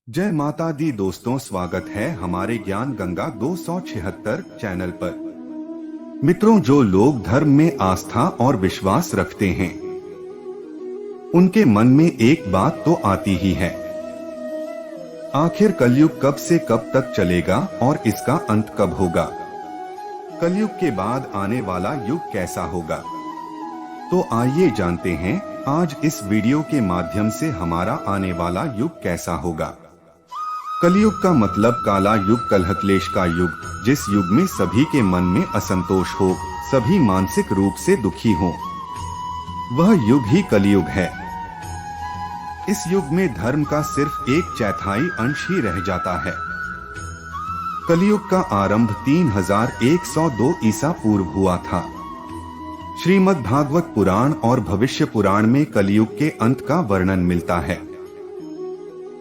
जय माता दी दोस्तों, स्वागत है हमारे ज्ञान गंगा 276 चैनल पर। मित्रों, जो लोग धर्म में आस्था और विश्वास रखते हैं उनके मन में एक बात तो आती ही है, आखिर कलयुग कब से कब तक चलेगा और इसका अंत कब होगा। कलयुग के बाद आने वाला युग कैसा होगा, तो आइए जानते हैं आज इस वीडियो के माध्यम से हमारा आने वाला युग कैसा होगा। कलयुग का मतलब काला युग, कलह-क्लेश का युग, जिस युग में सभी के मन में असंतोष हो, सभी मानसिक रूप से दुखी हो, वह युग ही कलयुग है। इस युग में धर्म का सिर्फ 1/4 अंश ही रह जाता है। कलयुग का आरंभ 3102 ईसा पूर्व हुआ था। श्रीमद् भागवत पुराण और भविष्य पुराण में कलयुग के अंत का वर्णन मिलता है।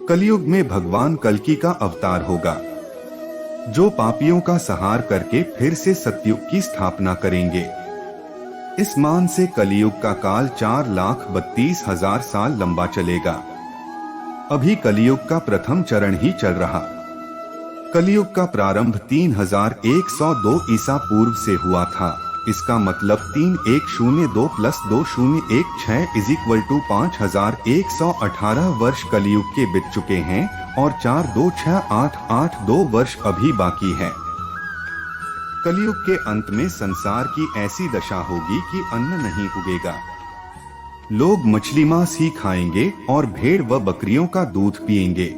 कलयुग में भगवान कल्कि का अवतार होगा, जो पापियों का संहार करके फिर से सतयुग की स्थापना करेंगे। इस मान से कलयुग का काल 4,32,000 साल लंबा चलेगा। अभी कलयुग का प्रथम चरण ही चल रहा। कलयुग का प्रारंभ 3102 ईसा पूर्व से हुआ था। इसका मतलब 3102 + 2016 = 5118 वर्ष कलयुग के बीत चुके हैं और 42682 वर्ष अभी बाकी है। कलयुग के अंत में संसार की ऐसी दशा होगी कि अन्न नहीं उगेगा। लोग मछली मांस ही खाएंगे और भेड़ व बकरियों का दूध पिएंगे।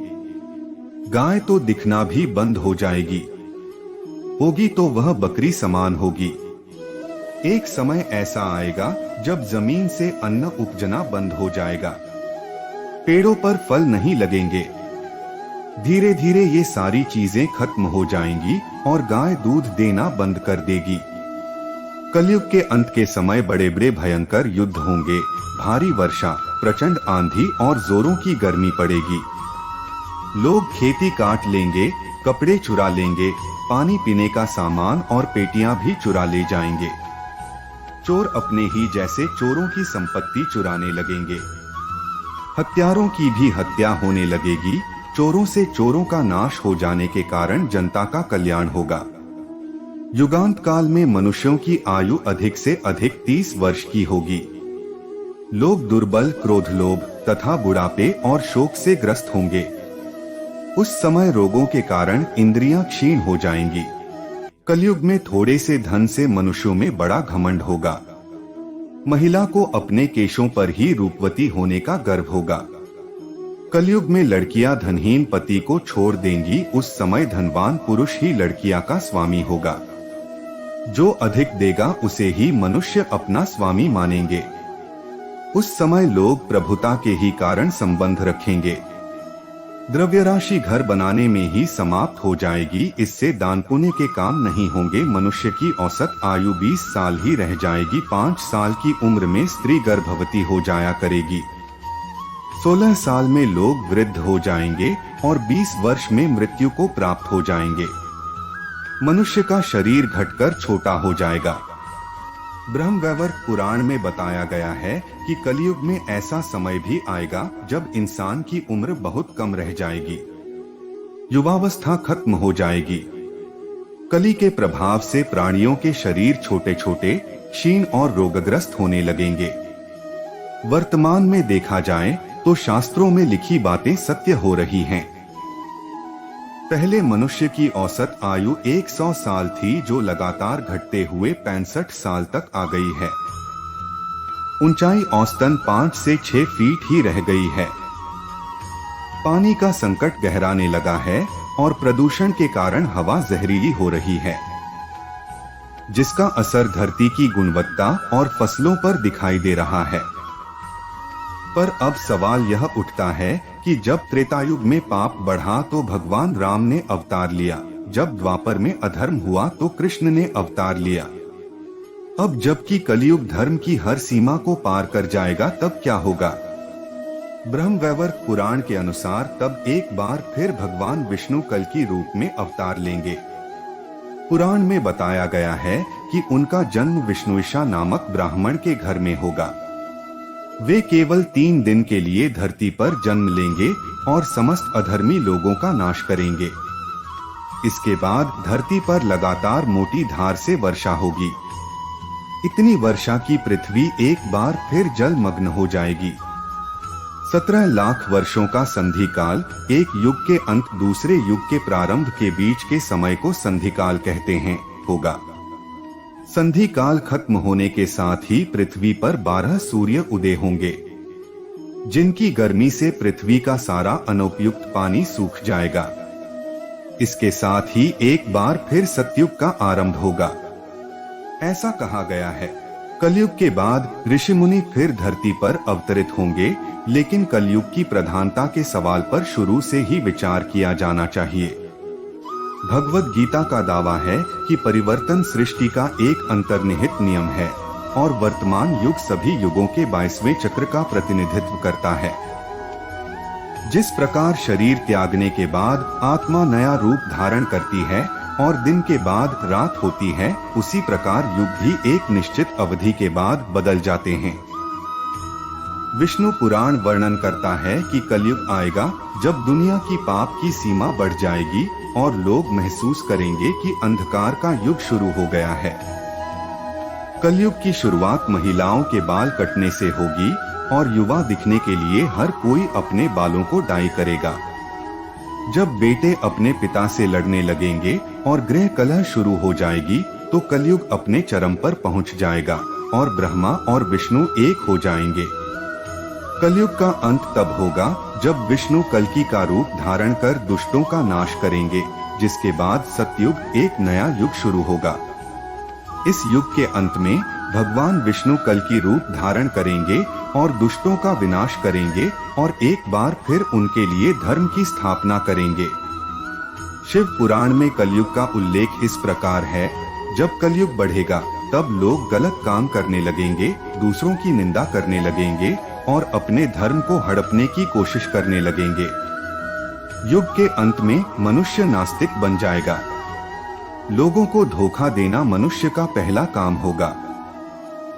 गाय तो दिखना भी बंद हो जाएगी, होगी तो वह बकरी समान होगी। एक समय ऐसा आएगा जब जमीन से अन्न उपजना बंद हो जाएगा, पेड़ों पर फल नहीं लगेंगे। धीरे धीरे ये सारी चीजें खत्म हो जाएंगी और गाय दूध देना बंद कर देगी। कलयुग के अंत के समय बड़े बड़े भयंकर युद्ध होंगे, भारी वर्षा, प्रचंड आंधी और जोरों की गर्मी पड़ेगी। लोग खेती काट लेंगे, कपड़े चुरा लेंगे, पानी पीने का सामान और पेटियां भी चुरा ले जाएंगे। चोर अपने ही जैसे चोरों की संपत्ति चुराने लगेंगे। हत्यारों की भी हत्या होने लगेगी। चोरों से चोरों का नाश हो जाने के कारण जनता का कल्याण होगा। युगांत काल में मनुष्यों की आयु अधिक से अधिक 30 वर्ष की होगी। लोग दुर्बल, क्रोध, लोभ तथा बुढ़ापे और शोक से ग्रस्त होंगे। उस समय रोगों के कारण इंद्रियां क्षीण हो जाएंगी। कलयुग में थोड़े से धन से मनुष्यों में बड़ा घमंड होगा। महिला को अपने केशों पर ही रूपवती होने का गर्व होगा। कलयुग में लड़कियां धनहीन पति को छोड़ देंगी। उस समय धनवान पुरुष ही लड़कियां का स्वामी होगा। जो अधिक देगा उसे ही मनुष्य अपना स्वामी मानेंगे। उस समय लोग प्रभुता के ही कारण संबंध रखेंगे। द्रव्य राशि घर बनाने में ही समाप्त हो जाएगी। इससे दान पुण्य के काम नहीं होंगे। मनुष्य की औसत आयु 20 साल ही रह जाएगी। 5 साल की उम्र में स्त्री गर्भवती हो जाया करेगी। 16 साल में लोग वृद्ध हो जाएंगे और 20 वर्ष में मृत्यु को प्राप्त हो जाएंगे। मनुष्य का शरीर घटकर छोटा हो जाएगा। ब्रह्मवैवर्त पुराण में बताया गया है कि कलयुग में ऐसा समय भी आएगा जब इंसान की उम्र बहुत कम रह जाएगी। युवावस्था खत्म हो जाएगी। कली के प्रभाव से प्राणियों के शरीर छोटे छोटे, क्षीण और रोगग्रस्त होने लगेंगे। वर्तमान में देखा जाए तो शास्त्रों में लिखी बातें सत्य हो रही हैं। पहले मनुष्य की औसत आयु 100 साल थी, जो लगातार घटते हुए 65 साल तक आ गई है। ऊंचाई औसतन 5 से 6 फीट ही रह गई है। पानी का संकट गहराने लगा है और प्रदूषण के कारण हवा जहरीली हो रही है, जिसका असर धरती की गुणवत्ता और फसलों पर दिखाई दे रहा है। पर अब सवाल यह उठता है कि जब त्रेतायुग में पाप बढ़ा तो भगवान राम ने अवतार लिया, जब द्वापर में अधर्म हुआ तो कृष्ण ने अवतार लिया। अब जबकि कलयुग धर्म की हर सीमा को पार कर जाएगा, तब क्या होगा? ब्रह्मवैवर्त पुराण के अनुसार तब एक बार फिर भगवान विष्णु कल्कि रूप में अवतार लेंगे। पुराण में बताया गया है कि उनका जन्म विष्णुइषा नामक ब्राह्मण के घर में होगा। वे केवल 3 दिन के लिए धरती पर जन्म लेंगे और समस्त अधर्मी लोगों का नाश करेंगे। इसके बाद धरती पर लगातार मोटी धार से वर्षा होगी। इतनी वर्षा की पृथ्वी एक बार फिर जलमग्न हो जाएगी। 17 लाख वर्षों का संधि काल, एक युग के अंत दूसरे युग के प्रारंभ के बीच के समय को संधि काल कहते हैं, होगा। संधि काल खत्म होने के साथ ही पृथ्वी पर 12 सूर्य उदय होंगे, जिनकी गर्मी से पृथ्वी का सारा अनुपयुक्त पानी सूख जाएगा। इसके साथ ही एक बार फिर सतयुग का आरंभ होगा। ऐसा कहा गया है, कलयुग के बाद ऋषि मुनि फिर धरती पर अवतरित होंगे, लेकिन कलयुग की प्रधानता के सवाल पर शुरू से ही विचार किया जाना चाहिए। भगवद गीता का दावा है कि परिवर्तन सृष्टि का एक अंतर्निहित नियम है और वर्तमान युग सभी युगों के 22वें चक्र का प्रतिनिधित्व करता है। जिस प्रकार शरीर त्यागने के बाद आत्मा नया रूप धारण करती है और दिन के बाद रात होती है, उसी प्रकार युग भी एक निश्चित अवधि के बाद बदल जाते हैं। विष्णु पुराण वर्णन करता है कि कलयुग आएगा जब दुनिया की पाप की सीमा बढ़ जाएगी और लोग महसूस करेंगे कि अंधकार का युग शुरू हो गया है। कलयुग की शुरुआत महिलाओं के बाल कटने से होगी और युवा दिखने के लिए हर कोई अपने बालों को डाई करेगा। जब बेटे अपने पिता से लड़ने लगेंगे और गृह कलह शुरू हो जाएगी, तो कलयुग अपने चरम पर पहुंच जाएगा और ब्रह्मा और विष्णु एक हो जाएंगे। कलयुग का अंत तब होगा जब विष्णु कल्कि का रूप धारण कर दुष्टों का नाश करेंगे, जिसके बाद सतयुग एक नया युग शुरू होगा। इस युग के अंत में भगवान विष्णु कल्कि रूप धारण करेंगे और दुष्टों का विनाश करेंगे और एक बार फिर उनके लिए धर्म की स्थापना करेंगे। शिव पुराण में कलयुग का उल्लेख इस प्रकार है, जब कलयुग बढ़ेगा तब लोग गलत काम करने लगेंगे, दूसरों की निंदा करने लगेंगे और अपने धर्म को हड़पने की कोशिश करने लगेंगे। युग के अंत में मनुष्य नास्तिक बन जाएगा। लोगों को धोखा देना मनुष्य का पहला काम होगा।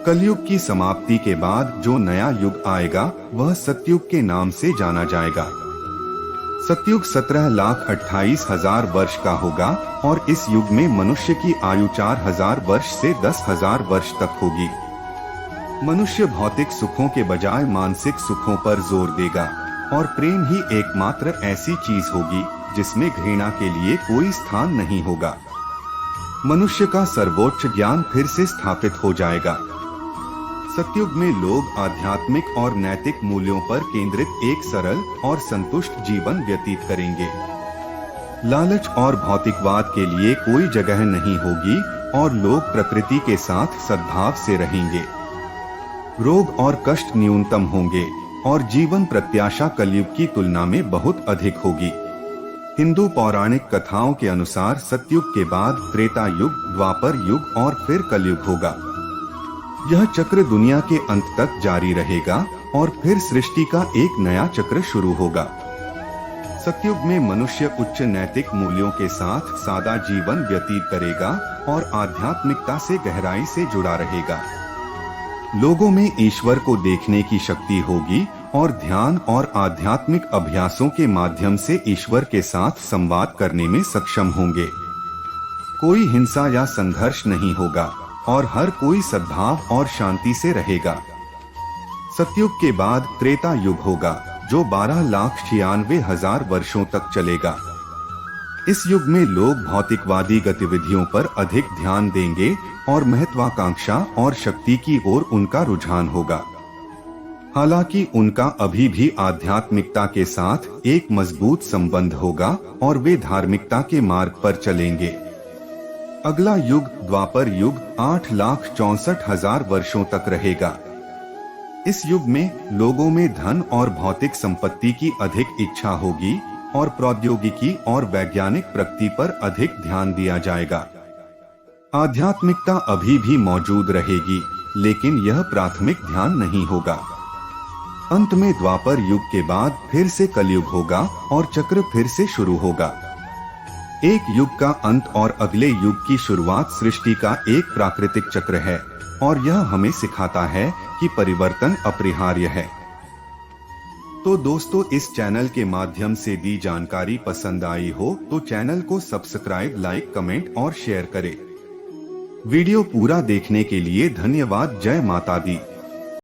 कलयुग की समाप्ति के बाद जो नया युग आएगा वह सतयुग के नाम से जाना जाएगा। सतयुग 17,28,000 वर्ष का होगा और इस युग में मनुष्य की आयु 4,000 वर्ष से 10,000 वर्ष तक होगी। मनुष्य भौतिक सुखों के बजाय मानसिक सुखों पर जोर देगा और प्रेम ही एकमात्र ऐसी चीज होगी जिसमें घृणा के लिए कोई स्थान नहीं होगा। मनुष्य का सर्वोच्च ज्ञान फिर से स्थापित हो जाएगा। सतयुग में लोग आध्यात्मिक और नैतिक मूल्यों पर केंद्रित एक सरल और संतुष्ट जीवन व्यतीत करेंगे। लालच और भौतिकवाद के लिए कोई जगह नहीं होगी और लोग प्रकृति के साथ सद्भाव से रहेंगे। रोग और कष्ट न्यूनतम होंगे और जीवन प्रत्याशा कलयुग की तुलना में बहुत अधिक होगी। हिंदू पौराणिक कथाओं के अनुसार सतयुग के बाद त्रेता युग, द्वापर युग और फिर कलयुग होगा। यह चक्र दुनिया के अंत तक जारी रहेगा और फिर सृष्टि का एक नया चक्र शुरू होगा। सतयुग में मनुष्य उच्च नैतिक मूल्यों के साथ सादा जीवन व्यतीत करेगा और आध्यात्मिकता से गहराई से जुड़ा रहेगा। लोगों में ईश्वर को देखने की शक्ति होगी और ध्यान और आध्यात्मिक अभ्यासों के माध्यम से ईश्वर के साथ संवाद करने में सक्षम होंगे। कोई हिंसा या संघर्ष नहीं होगा और हर कोई सद्भाव और शांति से रहेगा। सतयुग के बाद त्रेता युग होगा जो 12,96,000 वर्षों तक चलेगा। इस युग में लोग भौतिकवादी गतिविधियों पर अधिक ध्यान देंगे और महत्वाकांक्षा और शक्ति की ओर उनका रुझान होगा। हालांकि उनका अभी भी आध्यात्मिकता के साथ एक मजबूत संबंध होगा और वे धार्मिकता के मार्ग पर चलेंगे। अगला युग द्वापर युग 8,64,000 वर्षों तक रहेगा। इस युग में लोगों में धन और भौतिक संपत्ति की अधिक इच्छा होगी और प्रौद्योगिकी और वैज्ञानिक प्रगति पर अधिक ध्यान दिया जाएगा। आध्यात्मिकता अभी भी मौजूद रहेगी, लेकिन यह प्राथमिक ध्यान नहीं होगा। अंत में द्वापर युग के बाद फिर से कलयुग होगा और चक्र फिर से शुरू होगा। एक युग का अंत और अगले युग की शुरुआत सृष्टि का एक प्राकृतिक चक्र है। और यह हमें सिखाता है कि परिवर्तन अपरिहार्य है। तो दोस्तों, इस चैनल के माध्यम से दी जानकारी पसंद आई हो तो चैनल को सब्सक्राइब, लाइक, कमेंट और शेयर करें। वीडियो पूरा देखने के लिए धन्यवाद। जय माता दी।